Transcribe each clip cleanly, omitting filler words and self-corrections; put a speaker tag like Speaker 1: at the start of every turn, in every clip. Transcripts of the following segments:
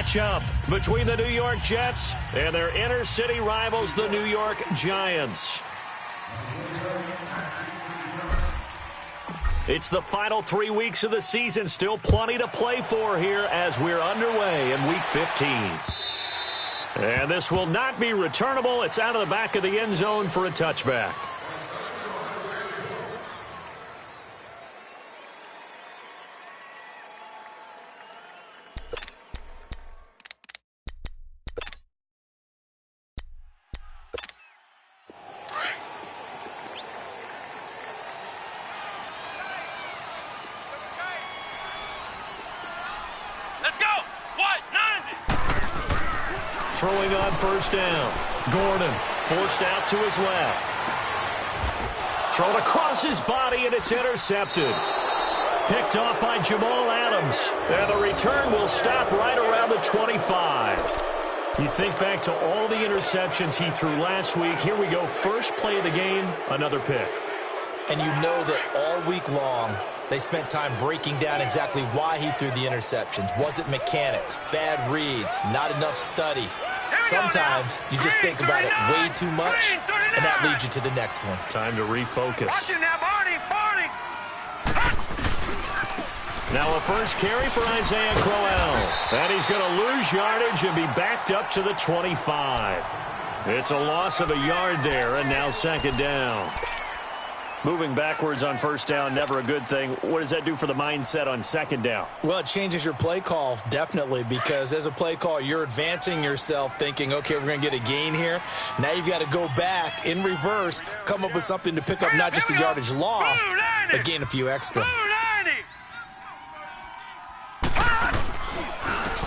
Speaker 1: matchup between the New York Jets and their inner city rivals, the New York Giants. It's the final 3 weeks of the season. Still plenty to play for here as we're underway in Week 15. And this will not be returnable. It's out of the back of the end zone for a touchback. Throwing on first down. Gordon forced out to his left. Thrown across his body, and it's intercepted. Picked off by Jamal Adams. And the return will stop right around the 25. You think back to all the interceptions he threw last week. Here we go. First play of the game, another pick.
Speaker 2: And you know that all week long, they spent time breaking down exactly why he threw the interceptions. Was it mechanics, bad reads, not enough study? Sometimes you just think about it way too much, and that leads you to the next one.
Speaker 1: Time to refocus. Now a first carry for Isaiah Crowell. And he's going to lose yardage and be backed up to the 25. It's a loss of a yard there, and now second down. Moving backwards on first down, never a good thing. What does that do for the mindset on second down?
Speaker 2: Well, it changes your play call, definitely, because as a play call, you're advancing yourself thinking, okay, we're going to get a gain here. Now you've got to go back in reverse, come up with something to pick up not just the yardage lost, but gain a few extra.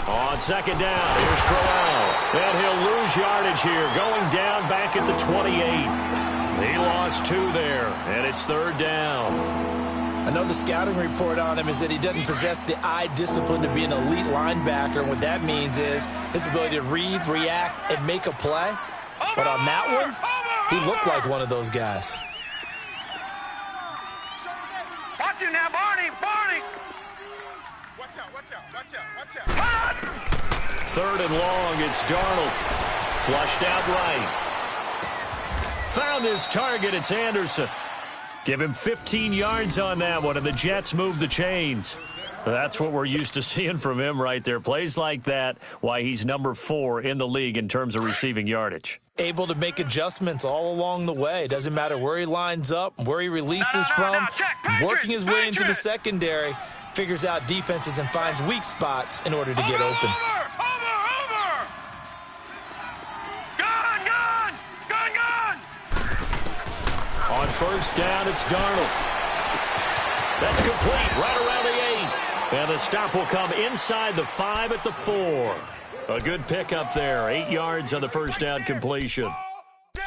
Speaker 1: On second down, here's Crowell. And he'll lose yardage here, going down back at the 28. He lost 2 there, and it's third down.
Speaker 2: I know the scouting report on him is that he doesn't possess the eye discipline to be an elite linebacker. And what that means is his ability to read, react, and make a play. But on that one, he looked like one of those guys.
Speaker 3: Watch it now, Barney! Watch out.
Speaker 1: Third and long, it's Darnold. Flushed out right. Found his target, it's Anderson. Give him 15 yards on that one, and the Jets move the chains. That's what we're used to seeing from him right there. Plays like that, why he's number 4 in the league in terms of receiving yardage.
Speaker 2: Able to make adjustments all along the way. Doesn't matter where he lines up, where he releases from, working his way into the secondary, figures out defenses and finds weak spots in order to get open.
Speaker 1: On first down, it's Darnold. That's complete, right around the 8. And the stop will come inside the 5 at the 4. A good pickup there, 8 yards on the first down completion.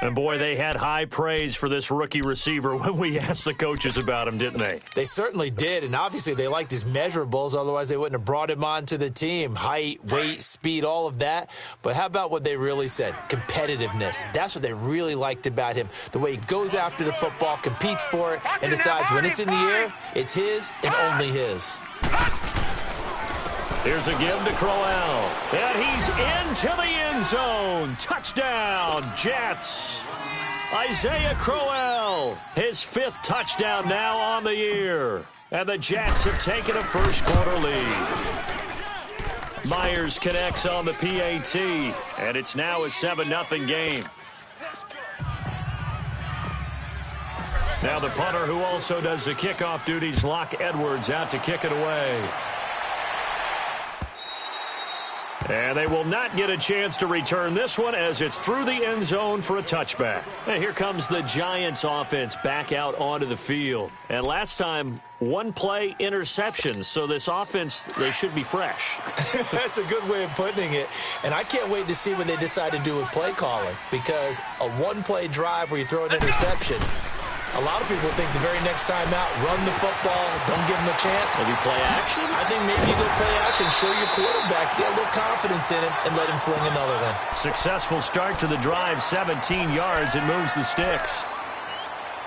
Speaker 1: And, boy, they had high praise for this rookie receiver when we asked the coaches about him, didn't they?
Speaker 2: They certainly did, and obviously they liked his measurables. Otherwise, they wouldn't have brought him onto the team. Height, weight, speed, all of that. But how about what they really said? Competitiveness. That's what they really liked about him. The way he goes after the football, competes for it, and decides when it's in the air, it's his and only his.
Speaker 1: Here's a give to Crowell. And he's into the end zone. Touchdown, Jets. Isaiah Crowell, his 5th touchdown now on the year. And the Jets have taken a first quarter lead. Myers connects on the PAT. And it's now a 7-0 game. Now the punter who also does the kickoff duties, Locke Edwards, out to kick it away. And they will not get a chance to return this one as it's through the end zone for a touchback. And here comes the Giants offense back out onto the field. And last time, 1 play interceptions. So this offense, they should be fresh.
Speaker 2: That's a good way of putting it. And I can't wait to see what they decide to do with play calling. Because a 1-play drive where you throw an interception, a lot of people think the very next time out, run the football, don't give him a chance.
Speaker 1: Maybe play action?
Speaker 2: I think maybe you go play action, show your quarterback, get a little confidence in him, and let him fling another one.
Speaker 1: Successful start to the drive, 17 yards, and moves the sticks.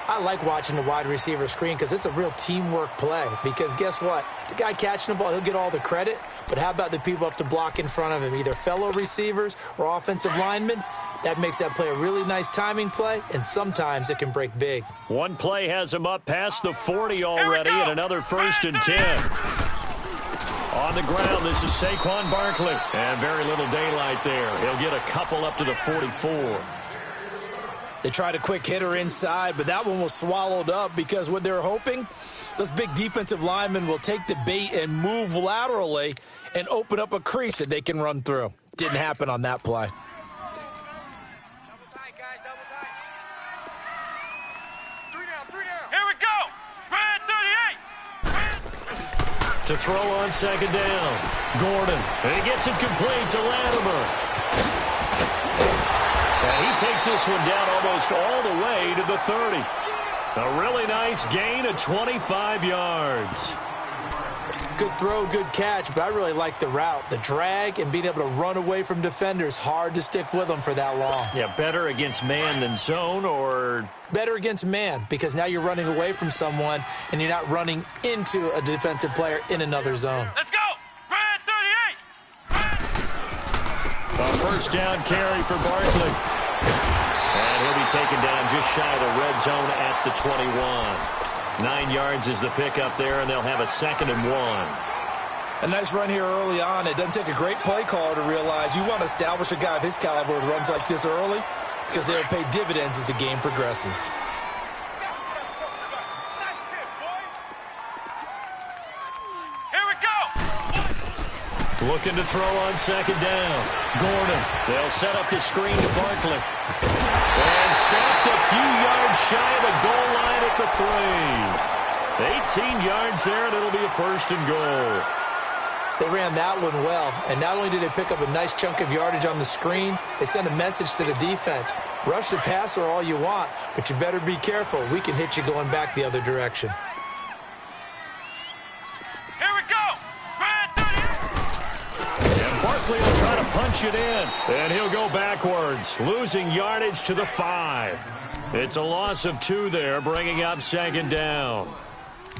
Speaker 2: I like watching the wide receiver screen because it's a real teamwork play. Because guess what? The guy catching the ball, he'll get all the credit. But how about the people up to block in front of him, either fellow receivers or offensive linemen? That makes that play a really nice timing play, and sometimes it can break big.
Speaker 1: One play has him up past the 40 already, and another 1st and 10. On the ground, this is Saquon Barkley. And very little daylight there. He'll get a couple up to the 44.
Speaker 2: They tried a quick hitter inside, but that one was swallowed up because what they're hoping, those big defensive linemen will take the bait and move laterally and open up a crease that they can run through. Didn't happen on that play.
Speaker 3: Double tight, guys, double tight. 3 down. Here we go. Red 38.
Speaker 1: To throw on 2nd down. Gordon. And he gets it complete to Latimer. And he takes this one down almost all the way to the 30. A really nice gain of 25 yards.
Speaker 2: Good throw, good catch, but I really like the route. The drag and being able to run away from defenders, hard to stick with them for that long.
Speaker 1: Yeah, better against man than zone, or?
Speaker 2: Better against man, because now you're running away from someone and you're not running into a defensive player in another zone.
Speaker 3: Let's go. Red 38.
Speaker 1: A 1st down carry for Barkley. And he'll be taken down just shy of the red zone at the 21. 9 yards is the pickup there, and they'll have a 2nd and 1.
Speaker 2: A nice run here early on. It doesn't take a great play caller to realize you want to establish a guy of his caliber with runs like this early because they'll pay dividends as the game progresses.
Speaker 3: Here we go.
Speaker 1: Looking to throw on 2nd down. Gordon. They'll set up the screen to Barkley. And stopped a few yards shy of the goal line at the 3. 18 yards there, and it'll be a 1st and goal.
Speaker 2: They ran that one well, and not only did they pick up a nice chunk of yardage on the screen, they sent a message to the defense. Rush the passer all you want, but you better be careful. We can hit you going back the other direction.
Speaker 3: Here we go. Red 38.
Speaker 1: And Barkley will try to punch it in, and he'll go backwards, losing yardage to the 5. It's a loss of 2 there, bringing up 2nd down.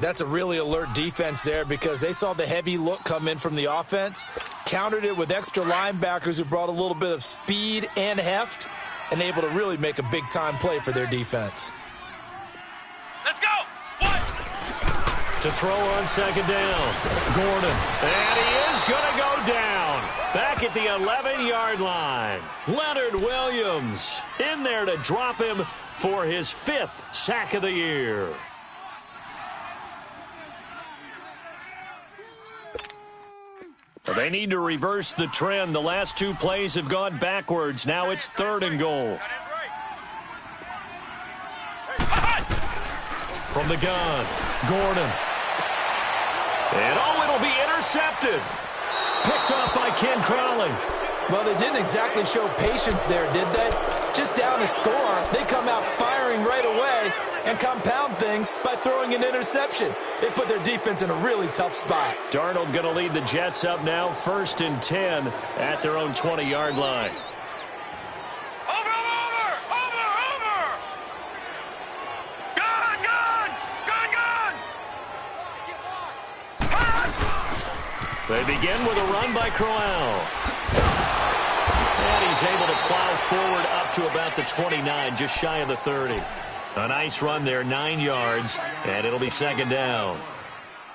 Speaker 2: That's a really alert defense there because they saw the heavy look come in from the offense, countered it with extra linebackers who brought a little bit of speed and heft, and able to really make a big-time play for their defense.
Speaker 3: Let's go. 1.
Speaker 1: To throw on 2nd down. Gordon. And he is going to go down. Back at the 11-yard line. Leonard Williams in there to drop him for his 5th sack of the year. They need to reverse the trend. The last 2 plays have gone backwards. Now it's 3rd and goal. From the gun, Gordon. And it'll be intercepted. Picked off by Ken Crowley.
Speaker 2: Well, they didn't exactly show patience there, did they? Just down a score, they come out firing right away and compound things by throwing an interception. They put their defense in a really tough spot.
Speaker 1: Darnold going to lead the Jets up now, 1st and 10 at their own 20-yard line.
Speaker 3: Over. Gun.
Speaker 1: They begin with a run by Crowell. And he's able to plow forward up to about the 29, just shy of the 30. A nice run there, 9 yards, and it'll be 2nd down.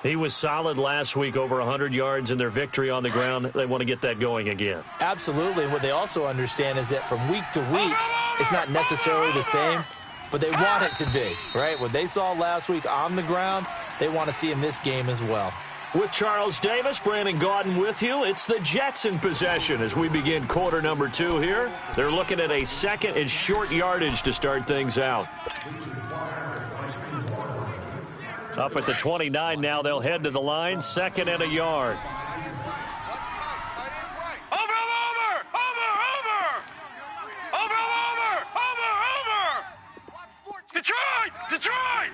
Speaker 1: He was solid last week, over 100 yards in their victory on the ground. They want to get that going again.
Speaker 2: Absolutely. What they also understand is that from week to week, it's not necessarily the same, but they want it to be, right? What they saw last week on the ground, they want to see in this game as well.
Speaker 1: With Charles Davis, Brandon Gaudin with you. It's the Jets in possession as we begin quarter number 2 here. They're looking at a 2nd and short yardage to start things out. Up at the 29 now, they'll head to the line, 2nd and a yard.
Speaker 3: Over. Detroit.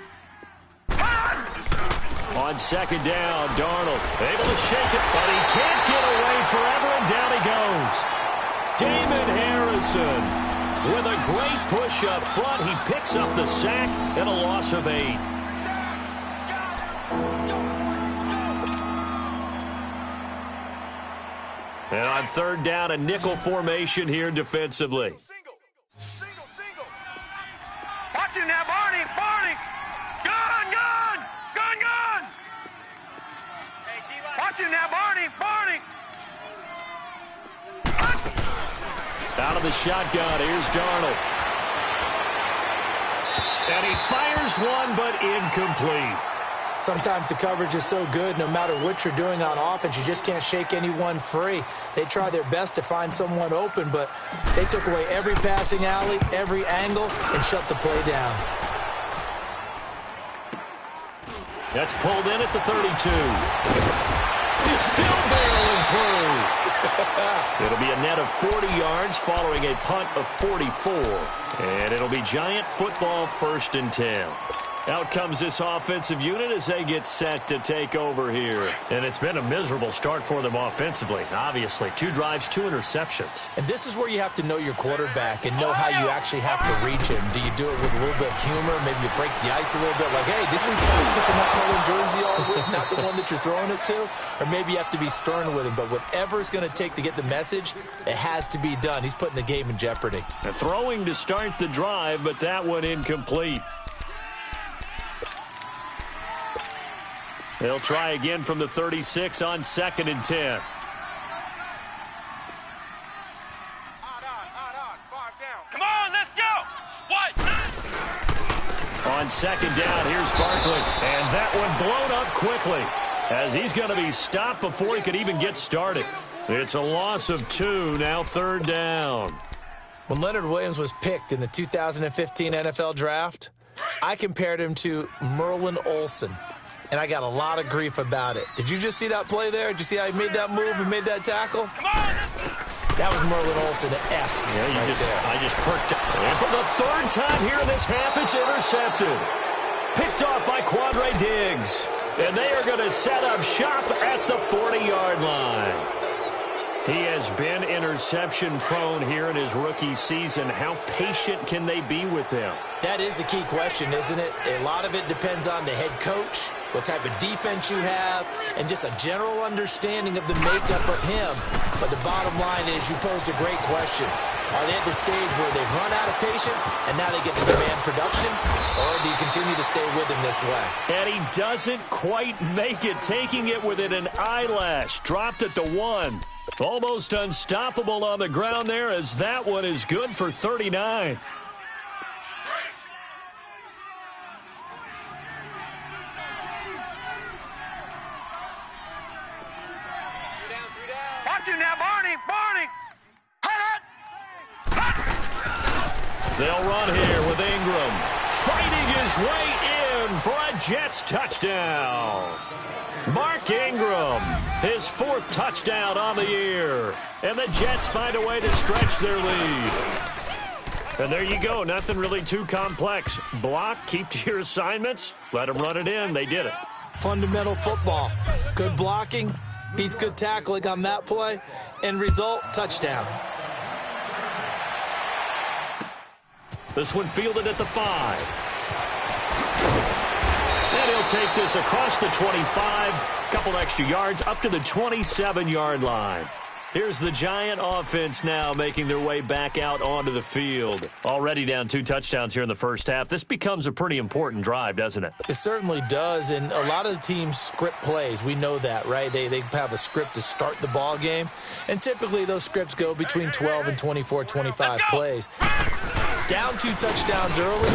Speaker 1: On 2nd down, Darnold able to shake it, but he can't get away forever, and down he goes. Damon Harrison With a great push up front, he picks up the sack and a loss of 8. And on third down, a nickel formation here defensively.
Speaker 3: Single.
Speaker 4: Watch him now, Barney. Gun. Watch him now, Barney.
Speaker 1: Out of the shotgun, here's Darnold. And he fires one, but incomplete.
Speaker 2: Sometimes the coverage is so good, no matter what you're doing on offense, you just can't shake anyone free. They try their best to find someone open, but they took away every passing alley, every angle, and shut the play down.
Speaker 1: That's pulled in at the 32. He's still barreling through. It'll be a net of 40 yards following a punt of 44. And it'll be Giant football 1st and 10. Out comes this offensive unit as they get set to take over here. And it's been a miserable start for them offensively, obviously. 2 drives, 2 interceptions.
Speaker 2: And this is where you have to know your quarterback and know how you actually have to reach him. Do you do it with a little bit of humor? Maybe you break the ice a little bit, like, hey, didn't we practice in that colored jersey all week, not the one that you're throwing it to? Or maybe you have to be stern with him. But whatever it's going to take to get the message, it has to be done. He's putting the game in jeopardy.
Speaker 1: A throwing to start the drive, but that one incomplete. They'll try again from the 36 on 2nd and 10.
Speaker 3: Odd. 5 down.
Speaker 4: Come on, let's go. What?
Speaker 1: On 2nd down, here's Barkley. And that one blown up quickly as he's going to be stopped before he could even get started. It's a loss of 2, now 3rd down.
Speaker 2: When Leonard Williams was picked in the 2015 NFL Draft, I compared him to Merlin Olsen. And I got a lot of grief about it. Did you just see that play there? Did you see how he made that move and made that tackle?
Speaker 4: Come on.
Speaker 2: That was Merlin Olsen-esque.
Speaker 1: Yeah,
Speaker 2: I
Speaker 1: just perked up. And for the 3rd time here in this half, it's intercepted. Picked off by Quandre Diggs. And they are going to set up shop at the 40-yard line. He has been interception-prone here in his rookie season. How patient can they be with him?
Speaker 2: That is the key question, isn't it? A lot of it depends on the head coach, what type of defense you have, and just a general understanding of the makeup of him. But the bottom line is you posed a great question. Are they at the stage where they've run out of patience and now they get to demand production? Or do you continue to stay with him this way?
Speaker 1: And he doesn't quite make it, taking it within an eyelash. Dropped at the 1. Almost unstoppable on the ground there as that one is good for 39.
Speaker 4: Watch him now, Barney.
Speaker 1: They'll run here with Ingram, fighting his way in for a Jets touchdown. Mark Ingram, his 4th touchdown on the year. And the Jets find a way to stretch their lead. And there you go, nothing really too complex. Block, keep to your assignments, let them run it in. They did it.
Speaker 2: Fundamental football. Good blocking, beats good tackling on that play, end result, touchdown.
Speaker 1: This one fielded at the 5. And he'll take this across the 25, couple extra yards up to the 27-yard line. Here's the Giant offense now making their way back out onto the field. Already down 2 touchdowns here in the first half. This becomes a pretty important drive, doesn't it?
Speaker 2: It certainly does, and a lot of the teams script plays. We know that, right? They have a script to start the ball game, and typically those scripts go between 12 and 24, 25 plays. Down 2 touchdowns early,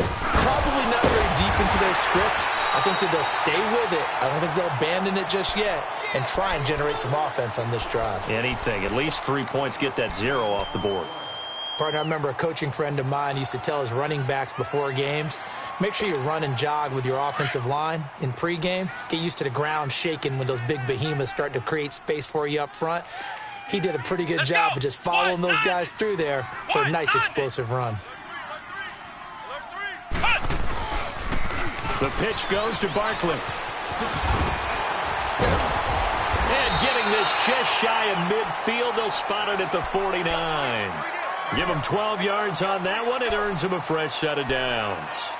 Speaker 2: probably not very deep into their script. I think that they'll stay with it. I don't think they'll abandon it just yet and try and generate some offense on this drive.
Speaker 1: Anything. At least 3 points, get that 0 off the board.
Speaker 2: Partner, I remember a coaching friend of mine used to tell his running backs before games, make sure you run and jog with your offensive line in pregame. Get used to the ground shaking when those big behemoths start to create space for you up front. He did a pretty good job of just following those guys through there for a nice explosive run.
Speaker 1: The pitch goes to Barkley. And getting this just shy of midfield, they'll spot it at the 49. Give him 12 yards on that one. It earns him a fresh set of downs.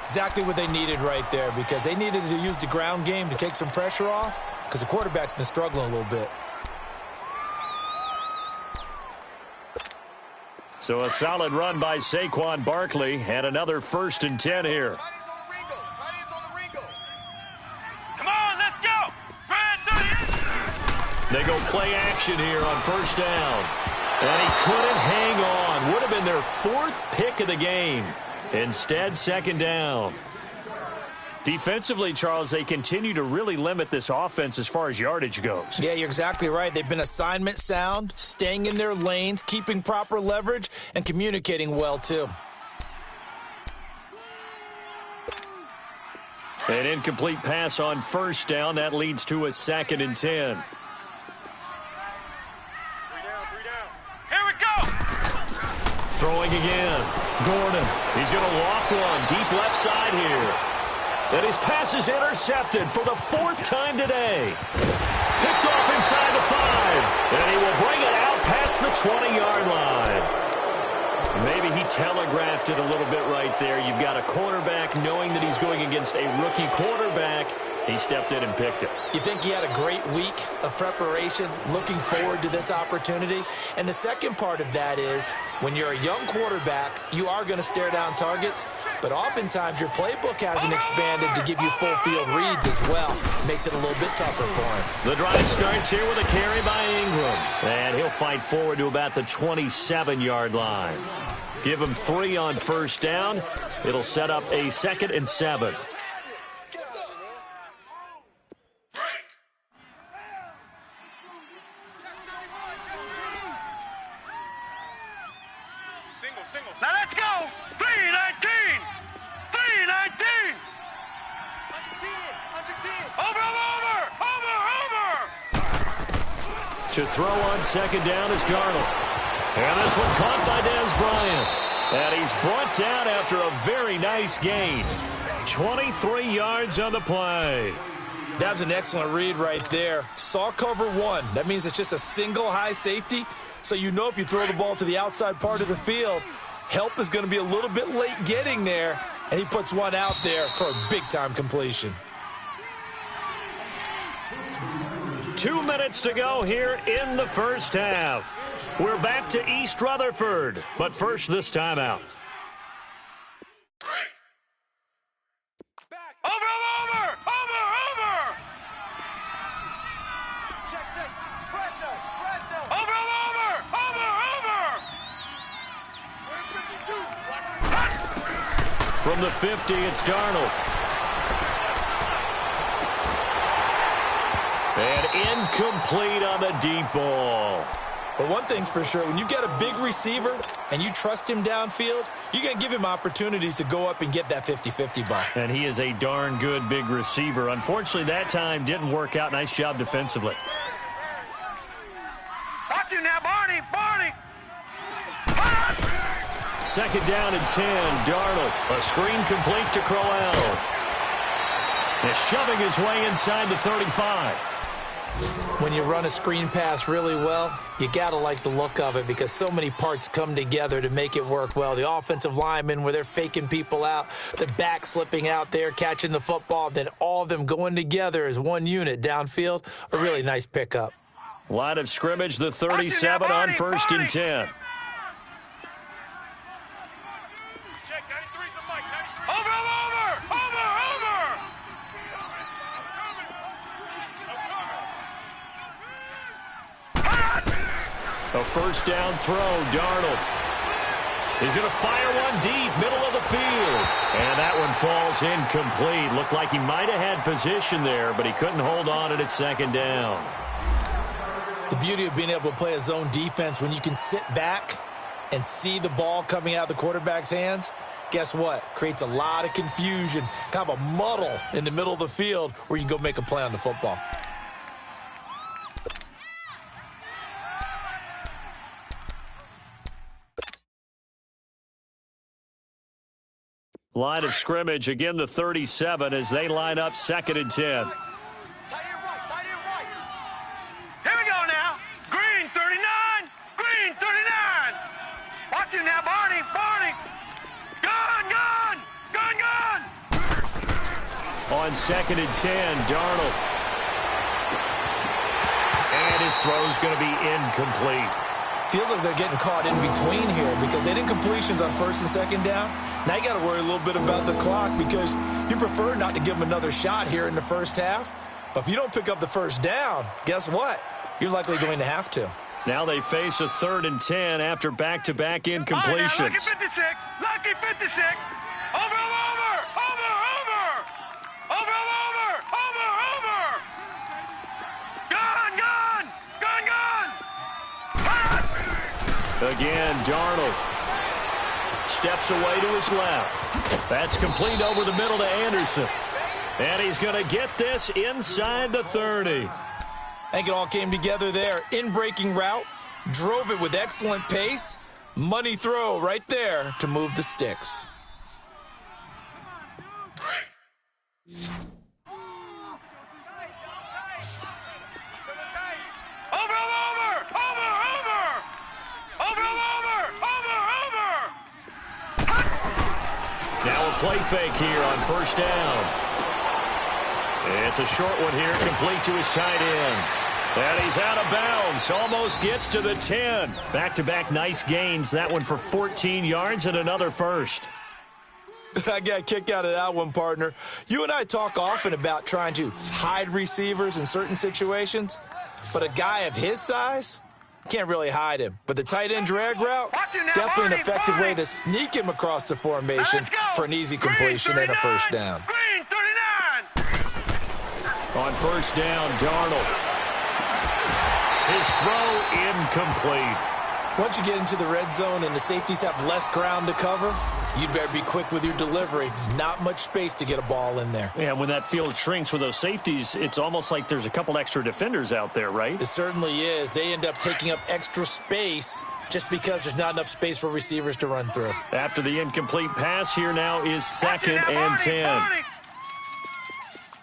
Speaker 2: Exactly what they needed right there, because they needed to use the ground game to take some pressure off, because the quarterback's been struggling a little bit.
Speaker 1: So a solid run by Saquon Barkley, and another 1st and 10 here.
Speaker 4: Come on, let's go.
Speaker 1: They go play action here on 1st down. And he couldn't hang on. Would have been their 4th pick of the game. Instead, 2nd down. Defensively, Charles, they continue to really limit this offense as far as yardage goes.
Speaker 2: Yeah, you're exactly right. They've been assignment sound, staying in their lanes, keeping proper leverage, and communicating well, too.
Speaker 1: An incomplete pass on 1st down. That leads to a 2nd and 10. Throwing again. Gordon. He's going to loft one deep left side here. And his pass is intercepted for the 4th time today. Picked off inside the 5. And he will bring it out past the 20-yard line. Maybe he telegraphed it a little bit right there. You've got a quarterback knowing that he's going against a rookie quarterback. He stepped in and picked it.
Speaker 2: You think he had a great week of preparation, looking forward to this opportunity? And the second part of that is, when you're a young quarterback, you are going to stare down targets, but oftentimes your playbook hasn't expanded to give you full field reads as well. Makes it a little bit tougher for him.
Speaker 1: The drive starts here with a carry by Ingram. And he'll fight forward to about the 27-yard line. Give him 3 on 1st down. It'll set up a 2nd and 7.
Speaker 4: Now let's go. 319. 319. Over.
Speaker 1: To throw on 2nd down is Darnold. And this one caught by Dez Bryant. And he's brought down after a very nice gain. 23 yards on the play.
Speaker 2: That was an excellent read right there. Saw cover 1. That means it's just a single high safety. So you know if you throw the ball to the outside part of the field, help is going to be a little bit late getting there. And he puts one out there for a big-time completion.
Speaker 1: 2 minutes to go here in the 1st half. We're back to East Rutherford. But first, this timeout.
Speaker 4: Over.
Speaker 3: Check. Presto.
Speaker 4: Over. Where's 52?
Speaker 1: From the 50, it's Darnold. And incomplete on the deep ball.
Speaker 2: But one thing's for sure, when you get a big receiver and you trust him downfield, you're going to give him opportunities to go up and get that 50-50 ball.
Speaker 1: And he is a darn good big receiver. Unfortunately, that time didn't work out. Nice job defensively.
Speaker 4: Watch you now, Barney.
Speaker 1: 2nd down and 10. Darnold. A screen complete to Crowell. And shoving his way inside the 35.
Speaker 2: When you run a screen pass really well, you got to like the look of it because so many parts come together to make it work well. The offensive linemen, where they're faking people out, the back slipping out there, catching the football, then all of them going together as one unit downfield, a really nice pickup.
Speaker 1: Line of scrimmage, the 37 on 1st and 10.
Speaker 4: Check, 93's the mic, 93. Over.
Speaker 1: A 1st down throw, Darnold. He's going to fire one deep, middle of the field. And that one falls incomplete. Looked like he might have had position there, but he couldn't hold on it at 2nd down.
Speaker 2: The beauty of being able to play a zone defense, when you can sit back and see the ball coming out of the quarterback's hands, guess what? Creates a lot of confusion, kind of a muddle in the middle of the field where you can go make a play on the football.
Speaker 1: Line of scrimmage, again the 37 as they line up 2nd and 10.
Speaker 3: Tight end right.
Speaker 4: Here we go now. Green 39.
Speaker 1: on 2nd and 10. Darnold. And his throw's going to be incomplete.
Speaker 2: Feels like they're getting caught in between here because they didn't completions on 1st and 2nd down. Now you got to worry a little bit about the clock because you prefer not to give them another shot here in the first half. But if you don't pick up the first down, guess what? You're likely going to have to.
Speaker 1: Now they face a 3rd and 10 after back-to-back incompletions.
Speaker 4: Lucky 56. Lucky 56. Over, over, over, over. Over, over, over, over. Gone, gone. Gone, gone.
Speaker 1: Again, Darnold steps away to his left. That's complete over the middle to Anderson. And he's going to get this inside the 30.
Speaker 2: I think it all came together there. In-breaking route, drove it with excellent pace. Money throw right there to move the sticks.
Speaker 4: Over, over, over, over. Over, over, over, over.
Speaker 1: Now a play fake here on 1st down. It's a short one here, complete to his tight end. And he's out of bounds, almost gets to the 10. Back-to-back nice gains, that one for 14 yards and another first.
Speaker 2: I got a kick out of that one, partner. You and I talk often about trying to hide receivers in certain situations, but a guy of his size can't really hide him. But the tight end drag route, definitely an effective way to sneak him across the formation for an easy completion and a first down.
Speaker 4: Green 39.
Speaker 1: On 1st down, Darnold. His throw incomplete.
Speaker 2: Once you get into the red zone and the safeties have less ground to cover, you'd better be quick with your delivery. Not much space to get a ball in there.
Speaker 1: Yeah, when that field shrinks with those safeties, it's almost like there's a couple extra defenders out there, right?
Speaker 2: It certainly is. They end up taking up extra space just because there's not enough space for receivers to run through.
Speaker 1: After the incomplete pass, here now is 2nd and 10.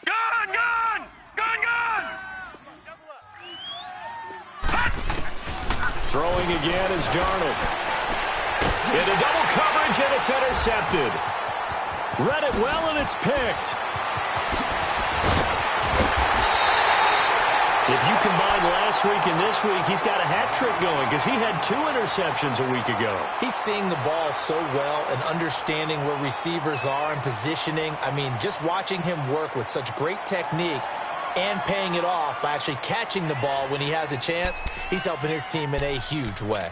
Speaker 4: Gone, gone, gone, gone.
Speaker 1: Throwing again is Darnold. Into double coverage, and it's intercepted. Read it well, and it's picked. If you combine last week and this week, he's got a hat trick going because he had 2 interceptions a week ago.
Speaker 2: He's seeing the ball so well and understanding where receivers are and positioning. I mean, just watching him work with such great technique and paying it off by actually catching the ball when he has a chance, he's helping his team in a huge way.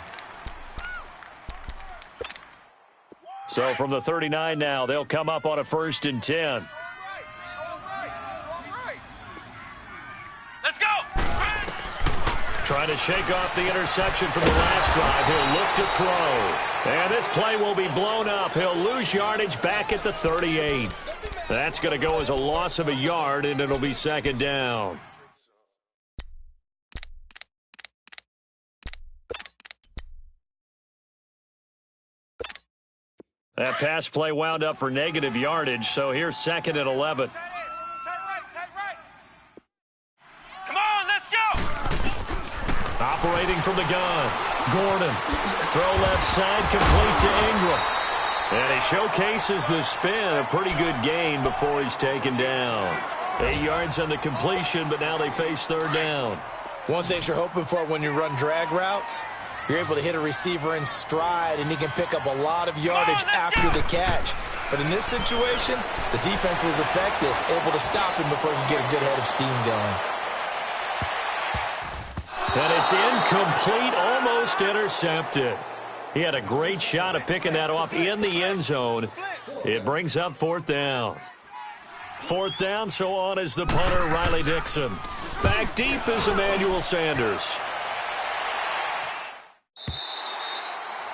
Speaker 1: So from the 39 now, they'll come up on a 1st and 10.
Speaker 4: Let's go.
Speaker 1: Trying to shake off the interception from the last drive. He'll look to throw. And this play will be blown up. He'll lose yardage back at the 38. That's going to go as a loss of a yard, and it'll be 2nd down. That pass play wound up for negative yardage, so here's 2nd and 11.
Speaker 3: Tight right.
Speaker 4: Come on, let's go.
Speaker 1: Operating from the gun, Gordon. Throw left side, complete to Ingram. And he showcases the spin, a pretty good gain before he's taken down. 8 yards on the completion, but now they face 3rd down.
Speaker 2: One thing you're hoping for when you run drag routes, you're able to hit a receiver in stride, and he can pick up a lot of yardage after the catch. But in this situation, the defense was effective, able to stop him before he could get a good head of steam going.
Speaker 1: And it's incomplete, almost intercepted. He had a great shot at picking that off in the end zone. It brings up 4th down. 4th down, so on is the punter, Riley Dixon. Back deep is Emmanuel Sanders.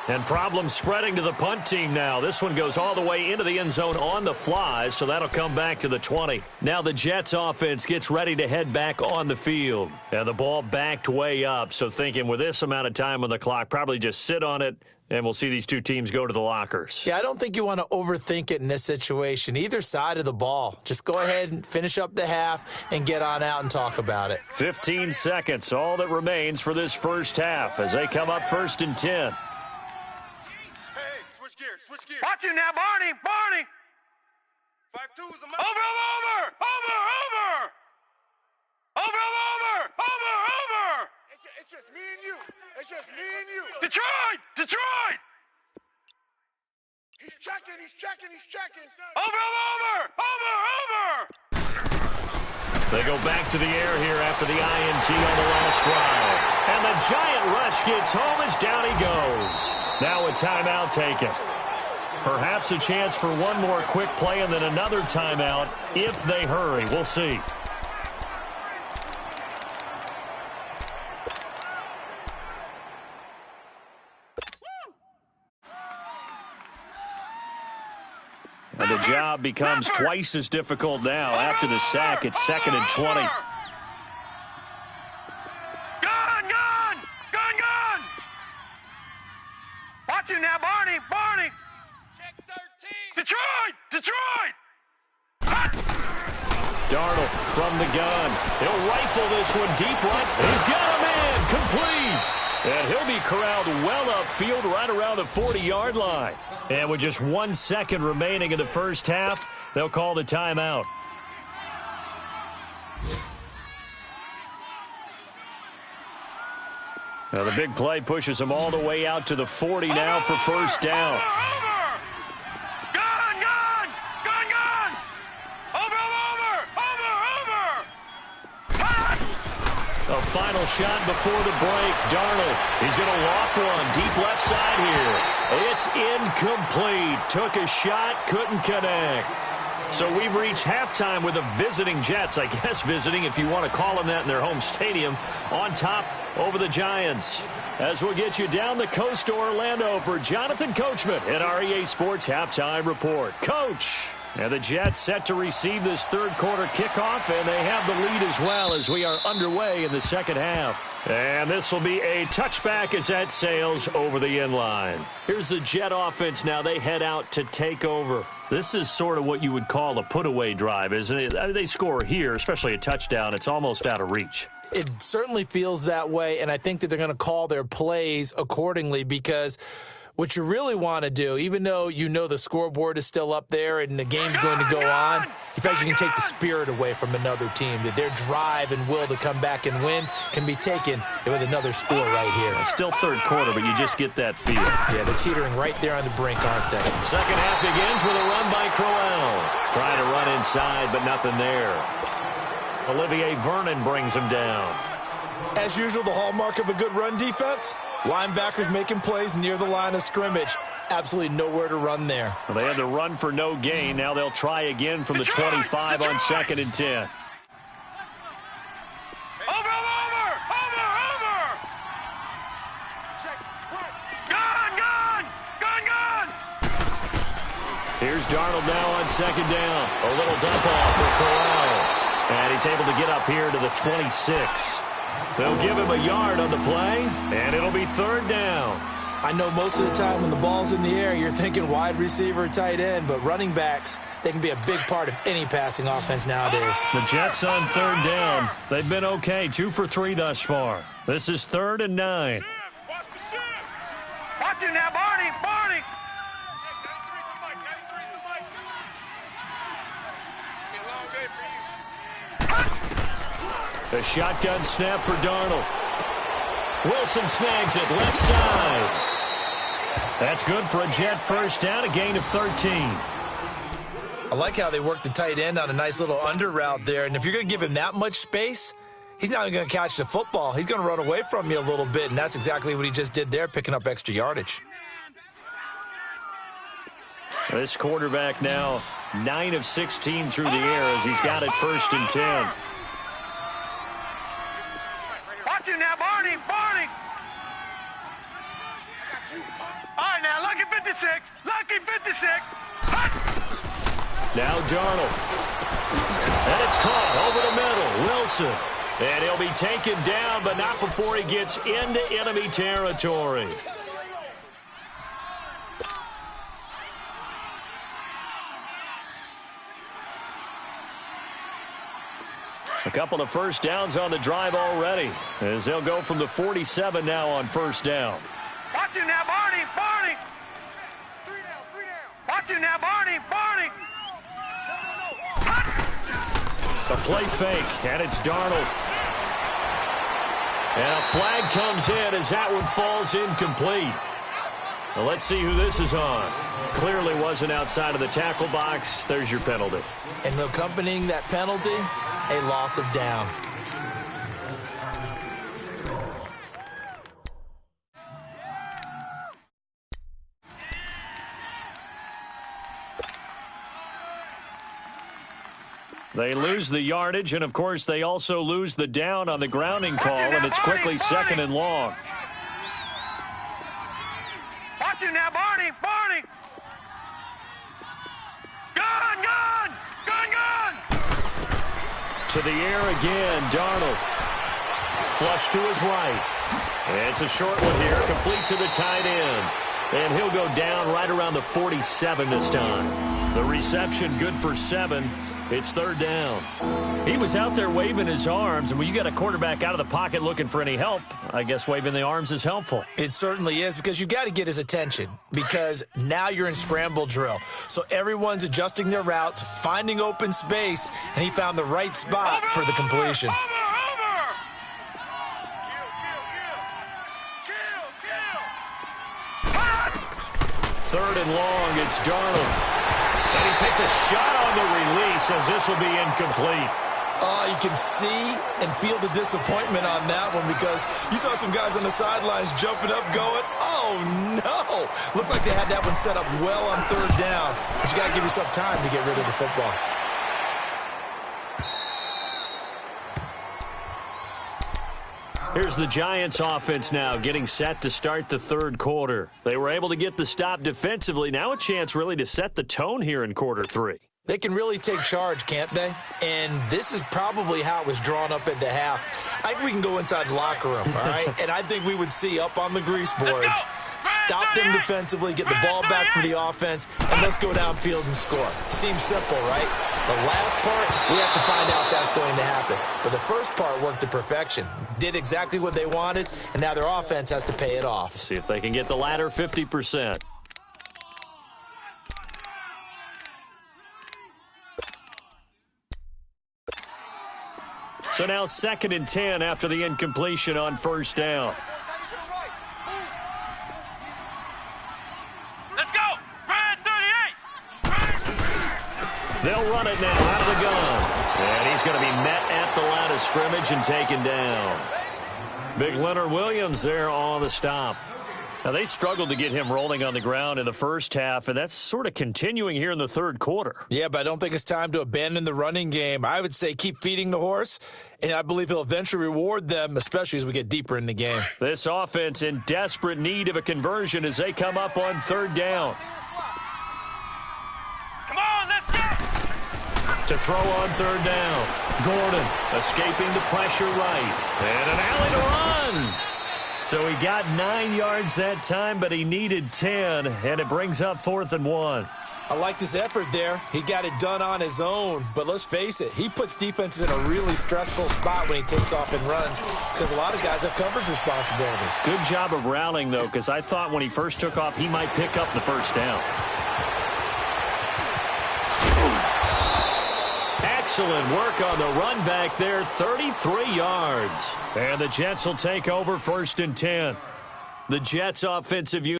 Speaker 1: And problems spreading to the punt team now. This one goes all the way into the end zone on the fly, so that'll come back to the 20. Now the Jets offense gets ready to head back on the field. And the ball backed way up, so thinking with this amount of time on the clock, probably just sit on it, and we'll see these two teams go to the lockers.
Speaker 2: Yeah, I don't think you want to overthink it in this situation. Either side of the ball. Just go ahead and finish up the half and get on out and talk about it.
Speaker 1: 15 seconds, all that remains for this first half as they come up 1st and 10.
Speaker 3: Hey, switch gears.
Speaker 4: Watch you now, Barney. Barney.
Speaker 3: 5-2 is a
Speaker 4: Over, over, over, over. Over, over, over, over.
Speaker 3: It's just me and you. It's just me and you.
Speaker 4: Detroit, Detroit.
Speaker 3: He's checking, he's checking, he's checking.
Speaker 4: Over, over, over, over.
Speaker 1: They go back to the air here after the INT on the last drive. And the Giant rush gets home as down he goes. Now a timeout taken. Perhaps a chance for one more quick play and then another timeout if they hurry. We'll see. And the job becomes twice as difficult now after the sack. It's 2nd and 20.
Speaker 4: Gun, gun, gun, gun. Watch it now, Barney, Barney.
Speaker 3: Check 13.
Speaker 4: Detroit, Detroit.
Speaker 1: Darnold from the gun. He'll rifle this one deep right. He's got a man complete. And he'll be corralled well upfield right around the 40-yard line. And with just 1 second remaining in the first half, they'll call the timeout. Now the big play pushes them all the way out to the 40 now for first down.
Speaker 4: Gun, gun, gun, gun. Over, over, over, over.
Speaker 1: A final shot before the break. Darnold, he's going to loft one deep left side here. It's incomplete. Took a shot, couldn't connect. So we've reached halftime with the visiting Jets. I guess visiting, if you want to call them that in their home stadium, on top over the Giants. As we'll get you down the coast to Orlando for Jonathan Coachman at our EA Sports Halftime Report. Coach! And the Jets set to receive this third quarter kickoff, and they have the lead as well as we are underway in the second half. And this will be a touchback as that sails over the end line. Here's the Jet offense now. They head out to take over. This is sort of what you would call a put-away drive, isn't it? I mean, they score here, especially a touchdown. It's almost out of reach.
Speaker 2: It certainly feels that way, and I think that they're going to call their plays accordingly because what you really want to do, even though you know the scoreboard is still up there and the game's going to go on, you feel like you can take the spirit away from another team, that their drive and will to come back and win can be taken with another score right here.
Speaker 1: It's still third quarter, but you just get that feel.
Speaker 2: Yeah, they're teetering right there on the brink, aren't they?
Speaker 1: Second half begins with a run by Crowell. Trying to run inside, but nothing there. Olivier Vernon brings him down.
Speaker 2: As usual, the hallmark of a good run defense, linebackers making plays near the line of scrimmage. Absolutely nowhere to run there.
Speaker 1: Well, they had to run for no gain. Now they'll try again from the 25 on 2nd and 10.
Speaker 4: Over, over, over, over. Gun, gun, gun, gun.
Speaker 1: Here's Darnold now on 2nd down. A little dump off for Corral. And he's able to get up here to the 26. They'll give him a yard on the play, and it'll be 3rd down.
Speaker 2: I know most of the time when the ball's in the air, you're thinking wide receiver, tight end, but running backs, they can be a big part of any passing offense nowadays.
Speaker 1: The Jets on 3rd down. They've been okay, 2 for 3 thus far. This is 3rd and 9.
Speaker 4: Watch it now, Barney, Barney.
Speaker 1: A shotgun snap for Darnold. Wilson snags it left side. That's good for a Jet first down, a gain of 13.
Speaker 2: I like how they work the tight end on a nice little under route there. And if you're going to give him that much space, he's not going to catch the football. He's going to run away from you a little bit, and that's exactly what he just did there, picking up extra yardage.
Speaker 1: This quarterback now 9 of 16 through the air as he's got it 1st and 10.
Speaker 4: Watch it now, Barney, Barney. All right, now, lucky 56, lucky 56.
Speaker 1: Now Darnold. And it's caught over the middle. Wilson. And he'll be taken down, but not before he gets into enemy territory. A couple of first downs on the drive already, as they'll go from the 47 now on 1st down.
Speaker 4: Watch it now, Barney, Barney.
Speaker 3: 3 down, 3 down.
Speaker 4: Watch it now, Barney, Barney.
Speaker 1: A play fake, and it's Darnold. And a flag comes in as that one falls incomplete. Well, let's see who this is on. Clearly wasn't outside of the tackle box. There's your penalty.
Speaker 2: And accompanying that penalty, a loss of down.
Speaker 1: They lose the yardage, and, of course, they also lose the down on the grounding call, and it's quickly second and long.
Speaker 4: Watch it now, Barney! Barney! Gun! Gun! Gun! Gun!
Speaker 1: To the air again, Darnold. Flush to his right. It's a short one here, complete to the tight end. And he'll go down right around the 47 this time. The reception good for 7. It's third down. He was out there waving his arms, and when you got a quarterback out of the pocket looking for any help, I guess waving the arms is helpful.
Speaker 2: It certainly is, because you got to get his attention, because now you're in scramble drill. So everyone's adjusting their routes, finding open space, and he found the right spot for the completion.
Speaker 1: Third and long, it's Darnold. And he takes a shot on the release as this will be incomplete.
Speaker 2: You can see and feel the disappointment on that one, because you saw some guys on the sidelines jumping up going, oh, no. Looked like they had that one set up well on third down, but you got to give yourself time to get rid of the football.
Speaker 1: Here's the Giants offense now getting set to start the third quarter. They were able to get the stop defensively. Now a chance really to set the tone here in quarter 3.
Speaker 2: They can really take charge, can't they? And this is probably how it was drawn up at the half. I think we can go inside the locker room, all right? And I think we would see up on the grease boards, stop them defensively, get the ball back for the offense, and let's go downfield and score. Seems simple, right? The last part, we have to find out if that's going to happen. But the first part worked to perfection. Did exactly what they wanted, and now their offense has to pay it off.
Speaker 1: See if they can get the latter 50%. So now 2nd and 10 after the incompletion on first down.
Speaker 4: Let's go! Red 38!
Speaker 1: They'll run it now out of the gun. And he's going to be met at the line of scrimmage and taken down. Big Leonard Williams there on the stop. Now, they struggled to get him rolling on the ground in the first half, and that's sort of continuing here in the third quarter.
Speaker 2: Yeah, but I don't think it's time to abandon the running game. I would say keep feeding the horse, and I believe he'll eventually reward them, especially as we get deeper in the game.
Speaker 1: This offense in desperate need of a conversion as they come up on third down.
Speaker 4: Come on, let's go!
Speaker 1: To throw on third down. Gordon escaping the pressure right. And an alley to run. So he got 9 yards that time, but he needed 10, and it brings up 4th and 1.
Speaker 2: I liked his effort there. He got it done on his own. But let's face it, he puts defenses in a really stressful spot when he takes off and runs, because a lot of guys have coverage responsibilities.
Speaker 1: Good job of rallying, though, because I thought when he first took off, he might pick up the first down. Excellent work on the run back there, 33 yards. And the Jets will take over 1st and 10. The Jets offensive unit.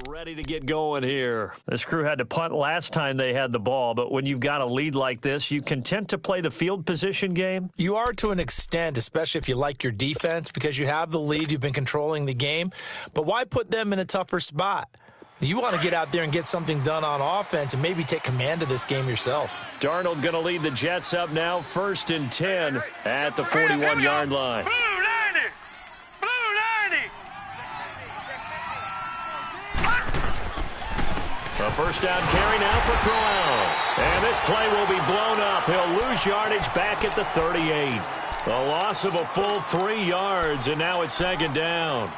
Speaker 1: Ready to get going here. This crew had to punt last time they had the ball, but when you've got a lead like this, you content to play the field position game?
Speaker 2: You are to an extent, especially if you like your defense, because you have the lead, you've been controlling the game. But why put them in a tougher spot? You want to get out there and get something done on offense and maybe take command of this game yourself.
Speaker 1: Darnold going to lead the Jets up now, 1st and 10 at the 41-yard line. A first down carry now for Crowell. And this play will be blown up. He'll lose yardage back at the 38. A loss of a full 3 yards, and now it's 2nd down.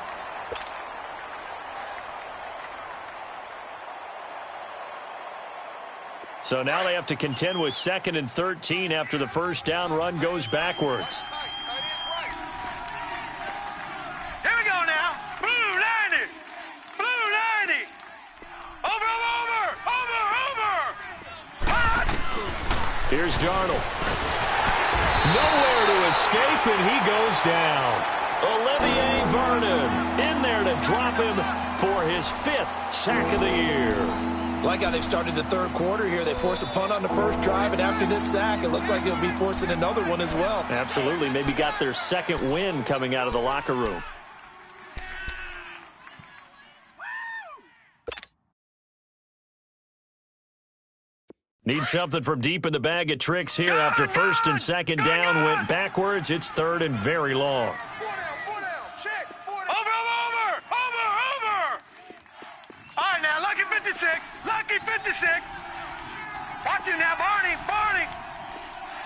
Speaker 1: So now they have to contend with 2nd and 13 after the first down run goes backwards.
Speaker 4: Here we go now. Blue 90. Blue 90. Over, over, over, over. Hot.
Speaker 1: Here's Darnold. Nowhere to escape, and he goes down. Olivier Vernon in there to drop him for his 5th sack of the year.
Speaker 2: Like how they've started the third quarter here. They force a punt on the first drive, and after this sack, it looks like they'll be forcing another one as well.
Speaker 1: Absolutely. Maybe got their 2nd win coming out of the locker room. Need something from deep in the bag of tricks here after 1st and 2nd down went backwards. It's 3rd and very long.
Speaker 3: Four down, check.
Speaker 4: Over, over, over, over. All right, now, lucky 56. Lucky 56. Watch it now, Barney. Barney.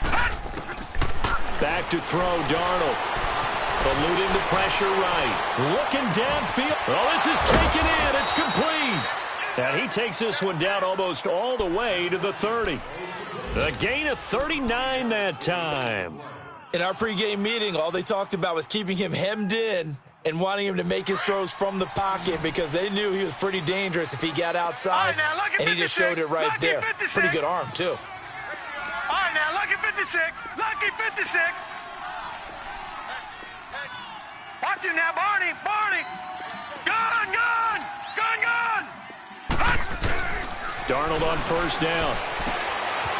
Speaker 4: Hot.
Speaker 1: Back to throw, Darnold. Eluding the pressure right. Looking downfield. Oh, this is taken in. It's complete. And he takes this one down almost all the way to the 30. A gain of 39 that time.
Speaker 2: In our pregame meeting, all they talked about was keeping him hemmed in and wanting him to make his throws from the pocket because they knew he was pretty dangerous if he got outside, and he just showed it right there. Pretty good arm, too.
Speaker 4: All right, now, lucky 56. Lucky 56. Watch it now, Barney. Barney. Gun, gun. Gun, gun.
Speaker 1: Darnold on 1st down.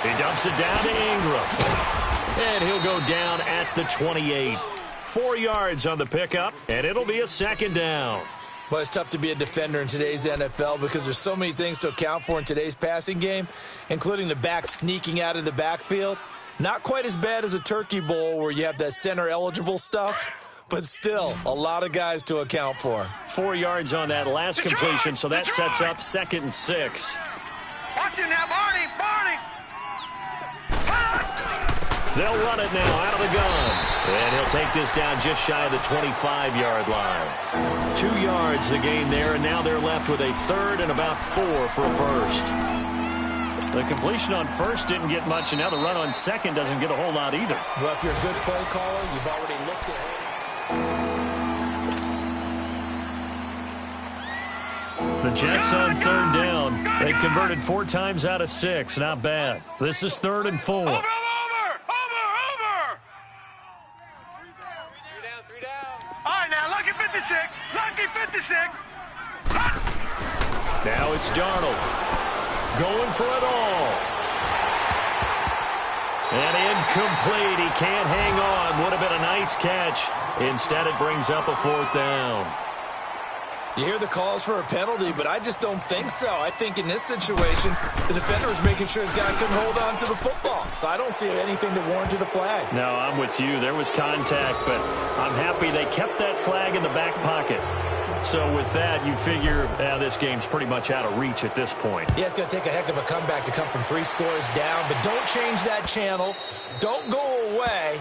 Speaker 1: He dumps it down to Ingram. And he'll go down at the 28. 4 yards on the pickup, and it'll be a 2nd down.
Speaker 2: Well, it's tough to be a defender in today's NFL because there's so many things to account for in today's passing game, including the back sneaking out of the backfield. Not quite as bad as a turkey bowl where you have that center-eligible stuff, but still a lot of guys to account for.
Speaker 1: 4 yards on that last completion, so that sets up 2nd and 6.
Speaker 4: Watch it now, Barney. Barney.
Speaker 1: They'll run it now out of the gun. And he'll take this down just shy of the 25-yard line. 2 yards the gain there, and now they're left with a 3rd and about 4 for a 1st. The completion on 1st didn't get much, and now the run on 2nd doesn't get a whole lot either.
Speaker 2: Well, if you're a good play caller, you've already looked ahead.
Speaker 1: The Jets on 3rd down. They've converted 4 times out of 6. Not bad. This is 3rd and 4.
Speaker 4: Over, over, over.
Speaker 3: Three down.
Speaker 4: All right, now, lucky 56. Lucky 56.
Speaker 1: Now it's Darnold. Going for it all. And incomplete. He can't hang on. Would have been a nice catch. Instead, it brings up a 4th down.
Speaker 2: You hear the calls for a penalty, but I just don't think so. I think in this situation, the defender was making sure his guy couldn't hold on to the football. So I don't see anything to warrant the flag.
Speaker 1: No, I'm with you. There was contact, but I'm happy they kept that flag in the back pocket. So with that, you figure this game's pretty much out of reach at this point.
Speaker 2: Yeah, it's going to take a heck of a comeback to come from 3 scores down, but don't change that channel. Don't go away.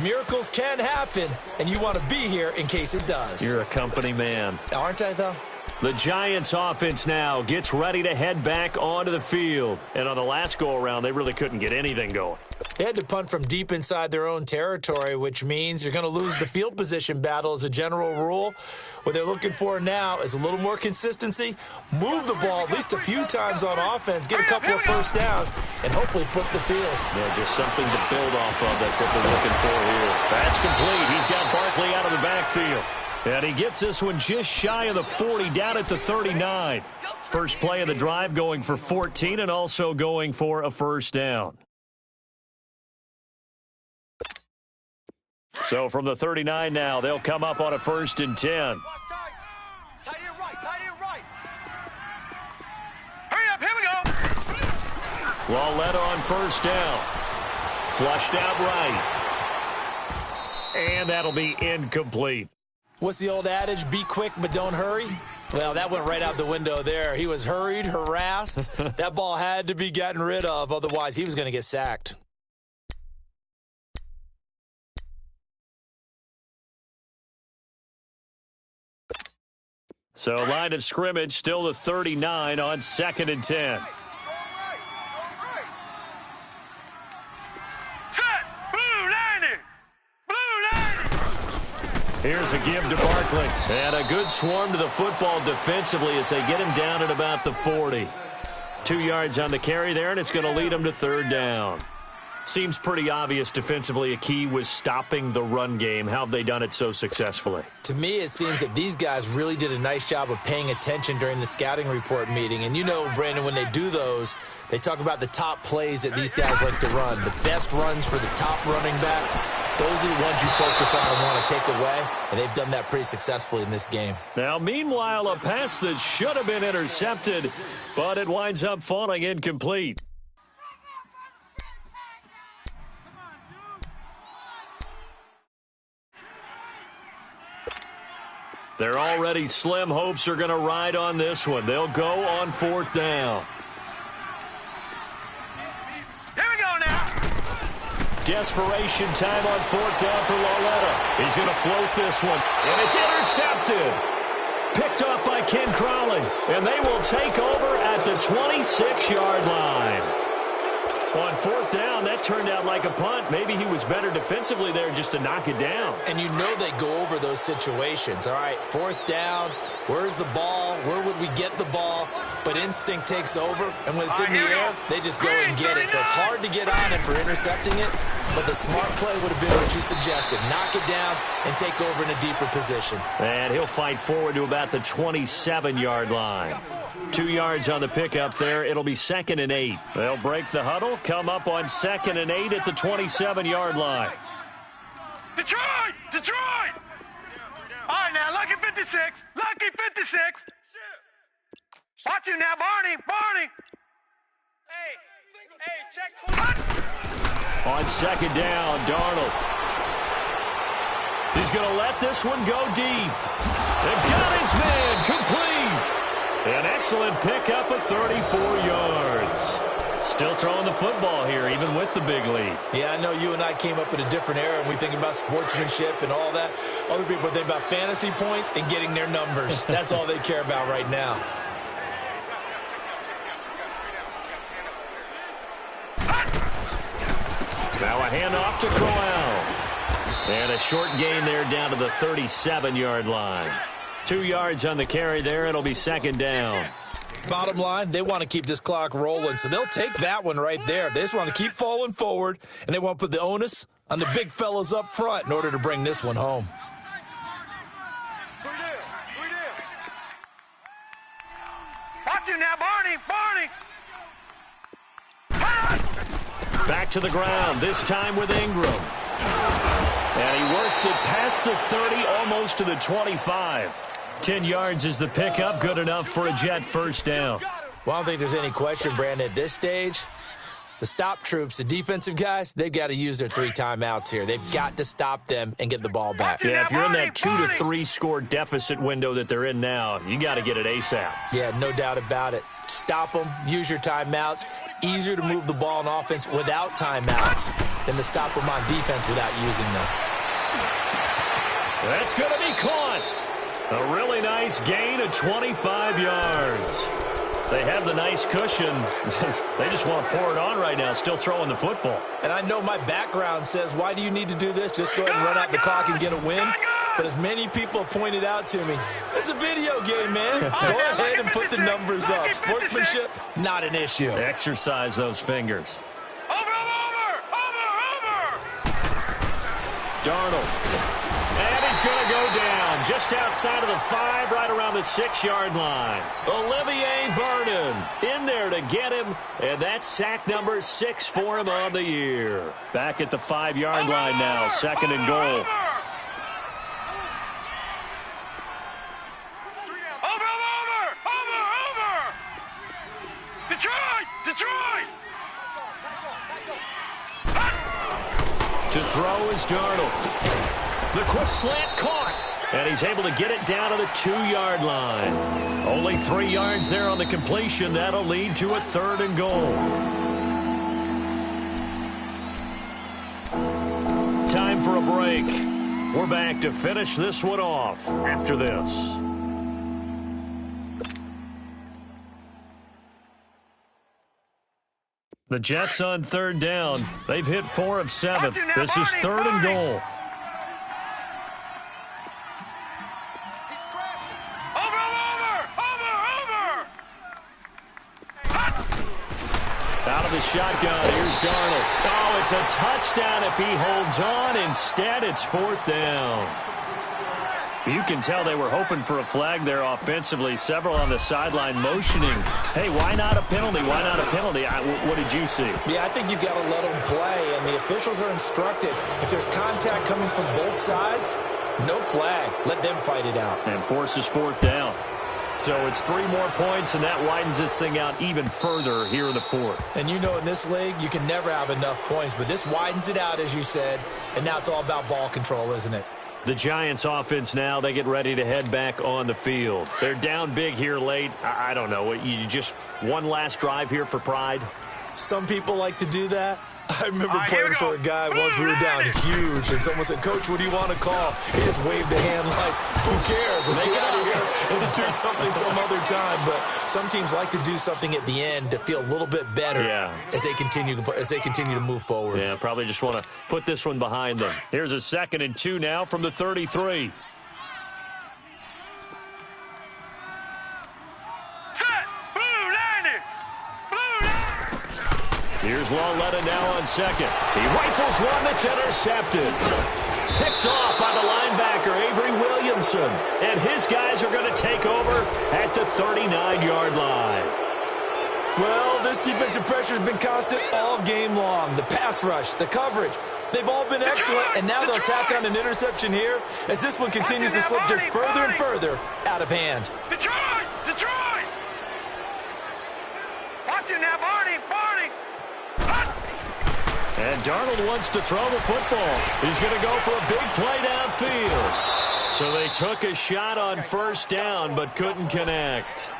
Speaker 2: Miracles can happen, and you want to be here in case it does.
Speaker 1: You're a company man.
Speaker 2: Aren't I, though?
Speaker 1: The Giants offense now gets ready to head back onto the field. And on the last go-around, they really couldn't get anything going.
Speaker 2: They had to punt from deep inside their own territory, which means you're going to lose the field position battle as a general rule. What they're looking for now is a little more consistency, move the ball at least a few times on offense, get a couple of 1st downs, and hopefully flip the field.
Speaker 1: Yeah, just something to build off of. That's what they're looking for here. That's complete. He's got Barkley out of the backfield. And he gets this one just shy of the 40, down at the 39. First play of the drive going for 14 and also going for a 1st down. So from the 39 now, they'll come up on a 1st and 10.
Speaker 3: Tight end right.
Speaker 4: Hurry up, here we go.
Speaker 1: Walletta on 1st down. Flushed out right. And that'll be incomplete.
Speaker 2: What's the old adage? Be quick, but don't hurry. Well, that went right out the window there. He was hurried, harassed. That ball had to be gotten rid of. Otherwise, he was going to get sacked.
Speaker 1: So line of scrimmage, still the 39 on 2nd and 10. Here's a give to Barkley. And a good swarm to the football defensively as they get him down at about the 40. 2 yards on the carry there, and it's going to lead him to third down. Seems pretty obvious defensively a key was stopping the run game. How have they done it so successfully?
Speaker 2: To me, it seems that these guys really did a nice job of paying attention during the scouting report meeting. And you know, Brandon, when they do those, they talk about the top plays that these guys like to run. The best runs for the top running back, those are the ones you focus on and want to take away. And they've done that pretty successfully in this game.
Speaker 1: Now, meanwhile, a pass that should have been intercepted, but it winds up falling incomplete. Their already slim hopes are going to ride on this one. They'll go on fourth down.
Speaker 4: Here we go now.
Speaker 1: Desperation time on fourth down for Lauletta. He's going to float this one, and it's intercepted. Picked off by Ken Crowley, and they will take over at the 26-yard line. On fourth down, that turned out like a punt. Maybe he was better defensively there just to knock it down.
Speaker 2: And you know they go over those situations. All right, fourth down, where's the ball? Where would we get the ball? But instinct takes over, and when it's in the air, they just go and get it. So it's hard to get on him for intercepting it, but the smart play would have been what you suggested. Knock it down and take over in a deeper position.
Speaker 1: And he'll fight forward to about the 27-yard line. 2 yards on the pickup there. It'll be 2nd and 8. They'll break the huddle, come up on 2nd and 8 at the 27-yard line.
Speaker 4: Detroit! Detroit! All right, now, lucky 56. Lucky 56. Watch you now, Barney. Barney.
Speaker 3: Hey, check 20.
Speaker 1: On 2nd down, Darnold. He's going to let this one go deep. They've got his man complete. An excellent pickup of 34 yards. Still throwing the football here, even with the big lead.
Speaker 2: Yeah, I know you and I came up in a different era, and we think about sportsmanship and all that. Other people think about fantasy points and getting their numbers. That's all they care about right now.
Speaker 1: Now a handoff to Crowell. And a short gain there down to the 37-yard line. 2 yards on the carry there. It'll be 2nd down.
Speaker 2: Bottom line, they want to keep this clock rolling, so they'll take that one right there. They just want to keep falling forward, and they want to put the onus on the big fellas up front in order to bring this one home.
Speaker 4: Watch you now, Barney. Barney.
Speaker 1: Back to the ground, this time with Ingram. And he works it past the 30, almost to the 25. 10 yards is the pickup, good enough for a Jet first down.
Speaker 2: Well, I don't think there's any question, Brandon, at this stage. The stop troops, the defensive guys, they've got to use their 3 timeouts here. They've got to stop them and get the ball back.
Speaker 1: Yeah, if you're in that 2 to 3 score deficit window that they're in now, you got to get it ASAP.
Speaker 2: Yeah, no doubt about it. Stop them, use your timeouts. Easier to move the ball on offense without timeouts than to stop them on defense without using them.
Speaker 1: That's going to be caught. A really nice gain of 25 yards. They have the nice cushion. They just want to pour it on right now, still throwing the football.
Speaker 2: And I know my background says, why do you need to do this? Just go ahead and run out the clock and get a win. But as many people have pointed out to me, it's a video game, man. Go ahead and put the numbers up. Sportsmanship, not an issue.
Speaker 1: Exercise those fingers.
Speaker 4: Over.
Speaker 1: Darnold. And he's going to go down just outside of the 5, right around the 6-yard line. Olivier Vernon in there to get him, and that's sack number 6 for him on the year. Back at the 5-yard line now, 2nd and goal.
Speaker 4: Over. Detroit.
Speaker 1: To throw is Darnold. The quick slant caught, and he's able to get it down to the 2-yard line. Only 3 yards there on the completion. That'll lead to a 3rd and goal. Time for a break. We're back to finish this one off after this. The Jets on 3rd down. They've hit 4 of 7. This is 3rd and goal. the shotgun. Here's Darnold. Oh, it's a touchdown if he holds on. Instead, it's 4th down. You can tell they were hoping for a flag there offensively. Several on the sideline motioning. Hey, why not a penalty? Why not a penalty? What did you see?
Speaker 2: Yeah, I think you've got to let them play, and the officials are instructed. If there's contact coming from both sides, no flag. Let them fight it out.
Speaker 1: And forces 4th down. So it's 3 more points, and that widens this thing out even further here in the 4th.
Speaker 2: And you know in this league, you can never have enough points, but this widens it out, as you said, and now it's all about ball control, isn't it?
Speaker 1: The Giants offense now, they get ready to head back on the field. They're down big here late. I don't know. You just one last drive here for pride?
Speaker 2: Some people like to do that. I remember playing for a guy once. We were down huge, and someone said, "Coach, what do you want to call?" He just waved a hand like, "Who cares? Let's get out of here and do something some other time." But some teams like to do something at the end to feel a little bit better as they continue to move forward.
Speaker 1: Yeah, probably just want to put this one behind them. Here's a 2nd and 2 now from the 33. Here's Lauletta now on 2nd. He rifles one that's intercepted. Picked off by the linebacker, Avery Williamson. And his guys are going to take over at the 39-yard line.
Speaker 2: Well, this defensive pressure has been constant all game long. The pass rush, the coverage, they've all been excellent, and now they'll tack on an interception here as this one continues to slip just further and further out of hand.
Speaker 4: Detroit! Detroit! Watch it now, Barney! Barney!
Speaker 1: And Darnold wants to throw the football. He's going to go for a big play downfield. So they took a shot on 1st down, but couldn't connect.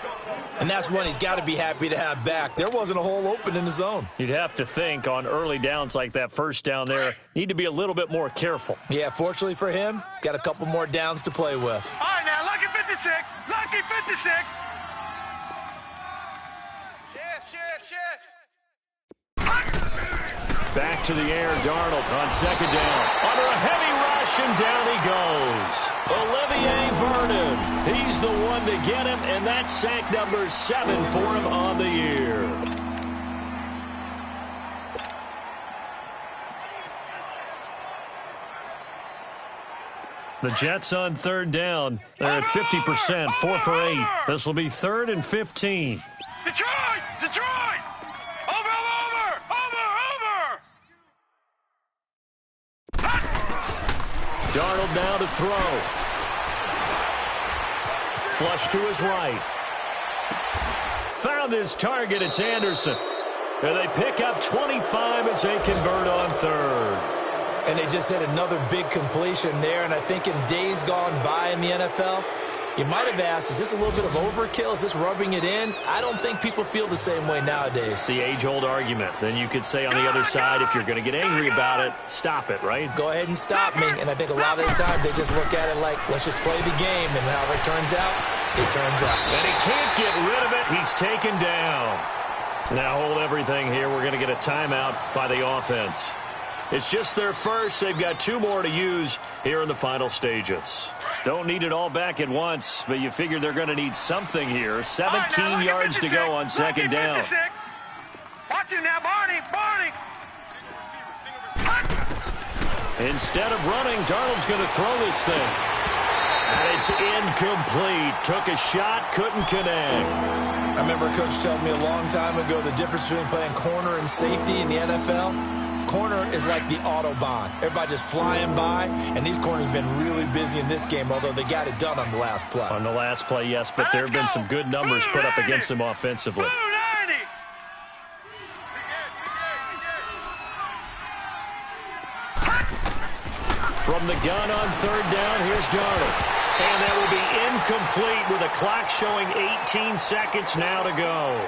Speaker 2: And that's one he's got to be happy to have back. There wasn't a hole open in the zone.
Speaker 1: You'd have to think on early downs like that 1st down there, need to be a little bit more careful.
Speaker 2: Yeah, fortunately for him, got a couple more downs to play with.
Speaker 4: All right, now, lucky 56. Lucky 56. Shift.
Speaker 1: Back to the air, Darnold on 2nd down. Under a heavy rush, and down he goes. Olivier Vernon. He's the one to get him, and that's sack number 7 for him on the year. The Jets on 3rd down. They're at 50%, 4 for 8. This will be 3rd and 15.
Speaker 4: Detroit! Detroit! Over!
Speaker 1: Darnold now to throw. Flush to his right. Found his target. It's Anderson. And they pick up 25 as they convert on 3rd.
Speaker 2: And they just had another big completion there. And I think in days gone by in the NFL, you might have asked, is this a little bit of overkill? Is this rubbing it in? I don't think people feel the same way nowadays.
Speaker 1: It's the age-old argument. Then you could say on the other side, if you're going to get angry about it, stop it, right?
Speaker 2: Go ahead and stop me. And I think a lot of the times they just look at it like, let's just play the game. And however it turns out, it turns out.
Speaker 1: And he can't get rid of it. He's taken down. Now hold everything here. We're going to get a timeout by the offense. It's just their first. They've got 2 more to use here in the final stages. Don't need it all back at once, but you figure they're going to need something here. 17 yards to go on 2nd down.
Speaker 4: Watch it now, Barney.
Speaker 1: Instead of running, Darnold's going to throw this thing. And it's incomplete. Took a shot, couldn't connect.
Speaker 2: I remember a coach telling me a long time ago the difference between playing corner and safety in the NFL. Corner is like the Autobahn. Everybody just flying by, and these corners have been really busy in this game, although they got it done on the last play.
Speaker 1: On the last play, yes, but there have been some good numbers put up against them offensively. From the gun on 3rd down, here's Darnold. And that will be incomplete with a clock showing 18 seconds now to go.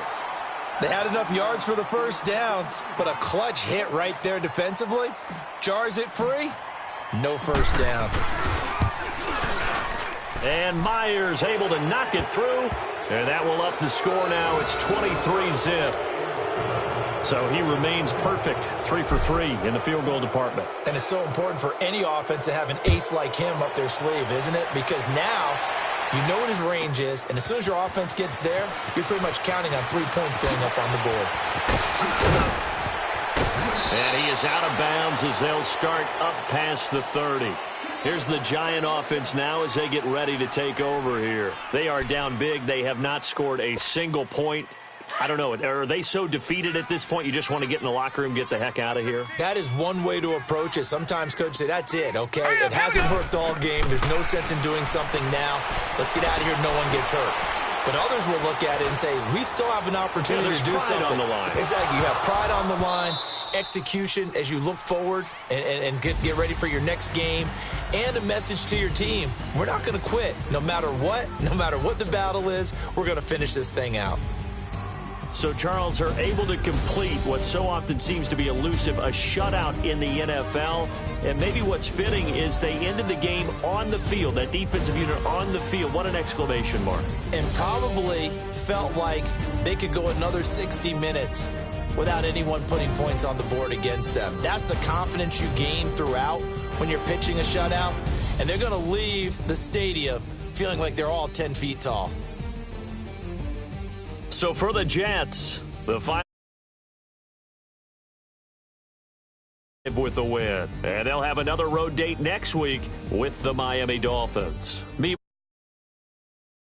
Speaker 2: They had enough yards for the 1st down, but a clutch hit right there defensively. Jars it free. No 1st down.
Speaker 1: And Myers able to knock it through. And that will up the score now. It's 23-zip. So he remains perfect, 3 for 3 in the field goal department.
Speaker 2: And it's so important for any offense to have an ace like him up their sleeve, isn't it? Because now You know what his range is, and as soon as your offense gets there, you're pretty much counting on 3 points going up on the board.
Speaker 1: And he is out of bounds as they'll start up past the 30. Here's the Giant offense now as they get ready to take over here. They are down big. They have not scored a single point. I don't know. Are they so defeated at this point you just want to get in the locker room, get the heck out of here?
Speaker 2: That is one way to approach it. Sometimes coaches say, that's it, okay? It hasn't worked all game. There's no sense in doing something now. Let's get out of here. No one gets hurt. But others will look at it and say, we still have an opportunity to do something.
Speaker 1: On the line.
Speaker 2: Exactly. You have pride on the line, execution as you look forward and get ready for your next game, and a message to your team. We're not going to quit. No matter what the battle is, we're going to finish this thing out.
Speaker 1: So, Charles, are able to complete what so often seems to be elusive, a shutout in the NFL. And maybe what's fitting is they ended the game on the field, that defensive unit on the field. What an exclamation mark.
Speaker 2: And probably felt like they could go another 60 minutes without anyone putting points on the board against them. That's the confidence you gain throughout when you're pitching a shutout. And they're going to leave the stadium feeling like they're all 10 feet tall.
Speaker 1: So for the Jets, the final with the win. And they'll have another road date next week with the Miami Dolphins.